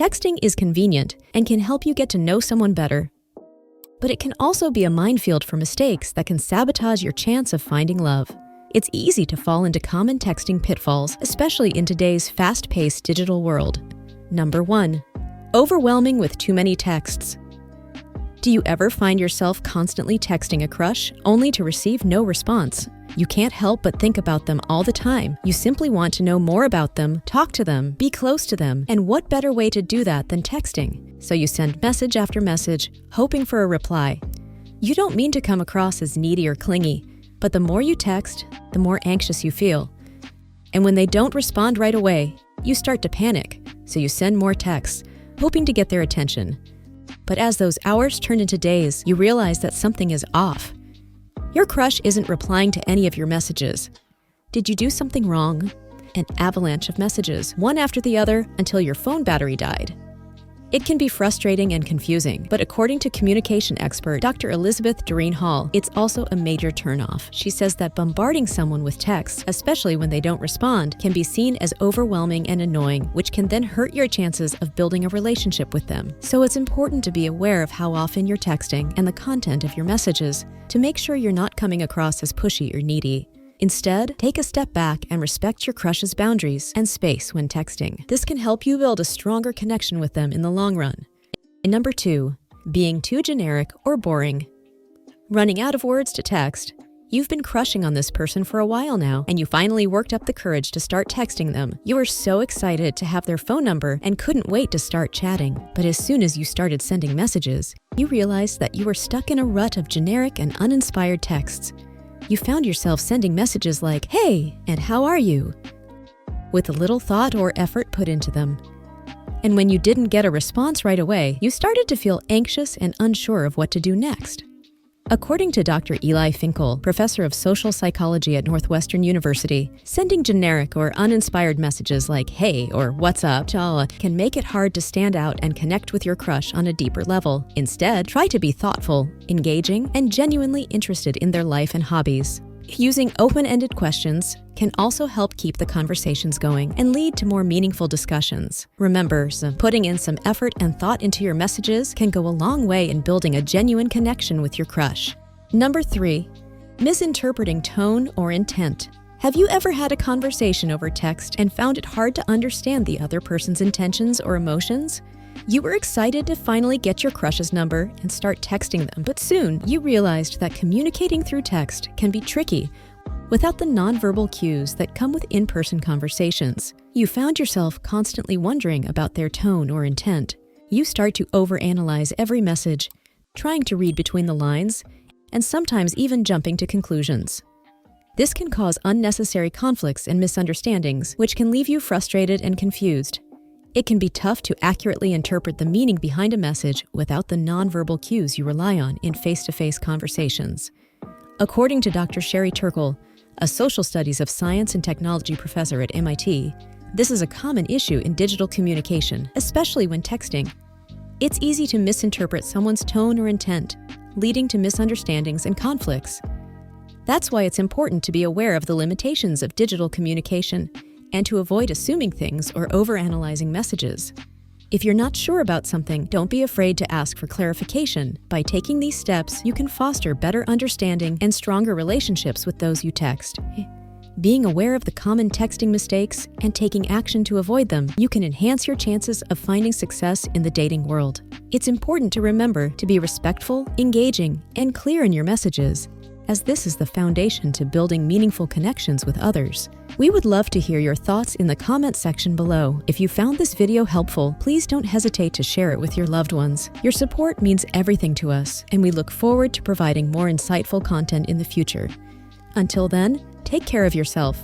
Texting is convenient and can help you get to know someone better. But it can also be a minefield for mistakes that can sabotage your chance of finding love. It's easy to fall into common texting pitfalls, especially in today's fast-paced digital world. Number 1. Overwhelming with too many texts. Do you ever find yourself constantly texting a crush only to receive no response? You can't help but think about them all the time. You simply want to know more about them, talk to them, be close to them, and what better way to do that than texting? So you send message after message, hoping for a reply. You don't mean to come across as needy or clingy, but the more you text, the more anxious you feel. And when they don't respond right away, you start to panic, so you send more texts, hoping to get their attention. But as those hours turn into days, you realize that something is off. Your crush isn't replying to any of your messages. Did you do something wrong? An avalanche of messages, one after the other, until your phone battery died. It can be frustrating and confusing, but according to communication expert Dr. Elizabeth Doreen Hall, it's also a major turnoff. She says that bombarding someone with texts, especially when they don't respond, can be seen as overwhelming and annoying, which can then hurt your chances of building a relationship with them. So it's important to be aware of how often you're texting and the content of your messages to make sure you're not coming across as pushy or needy. Instead, take a step back and respect your crush's boundaries and space when texting. This can help you build a stronger connection with them in the long run. And number 2, being too generic or boring. Running out of words to text. You've been crushing on this person for a while now, and you finally worked up the courage to start texting them. You were so excited to have their phone number and couldn't wait to start chatting. But as soon as you started sending messages, you realized that you were stuck in a rut of generic and uninspired texts. You found yourself sending messages like, "Hey, and how are you?" with little thought or effort put into them. And when you didn't get a response right away, you started to feel anxious and unsure of what to do next. According to Dr. Eli Finkel, professor of social psychology at Northwestern University, sending generic or uninspired messages like "Hey" or "What's up" can make it hard to stand out and connect with your crush on a deeper level. Instead, try to be thoughtful, engaging, and genuinely interested in their life and hobbies. Using open-ended questions can also help keep the conversations going and lead to more meaningful discussions. Remember, putting in some effort and thought into your messages can go a long way in building a genuine connection with your crush. Number 3, misinterpreting tone or intent. Have you ever had a conversation over text and found it hard to understand the other person's intentions or emotions? You were excited to finally get your crush's number and start texting them, but soon you realized that communicating through text can be tricky without the nonverbal cues that come with in-person conversations. You found yourself constantly wondering about their tone or intent. You start to overanalyze every message, trying to read between the lines, and sometimes even jumping to conclusions. This can cause unnecessary conflicts and misunderstandings, which can leave you frustrated and confused. It can be tough to accurately interpret the meaning behind a message without the nonverbal cues you rely on in face-to-face conversations. According to Dr. Sherry Turkle, a social studies of science and technology professor at MIT, this is a common issue in digital communication, especially when texting. It's easy to misinterpret someone's tone or intent, leading to misunderstandings and conflicts. That's why it's important to be aware of the limitations of digital communication and to avoid assuming things or overanalyzing messages. If you're not sure about something, don't be afraid to ask for clarification. By taking these steps, you can foster better understanding and stronger relationships with those you text. Being aware of the common texting mistakes and taking action to avoid them, you can enhance your chances of finding success in the dating world. It's important to remember to be respectful, engaging, and clear in your messages, as this is the foundation to building meaningful connections with others. We would love to hear your thoughts in the comment section below. If you found this video helpful, please don't hesitate to share it with your loved ones. Your support means everything to us, and we look forward to providing more insightful content in the future. Until then, take care of yourself.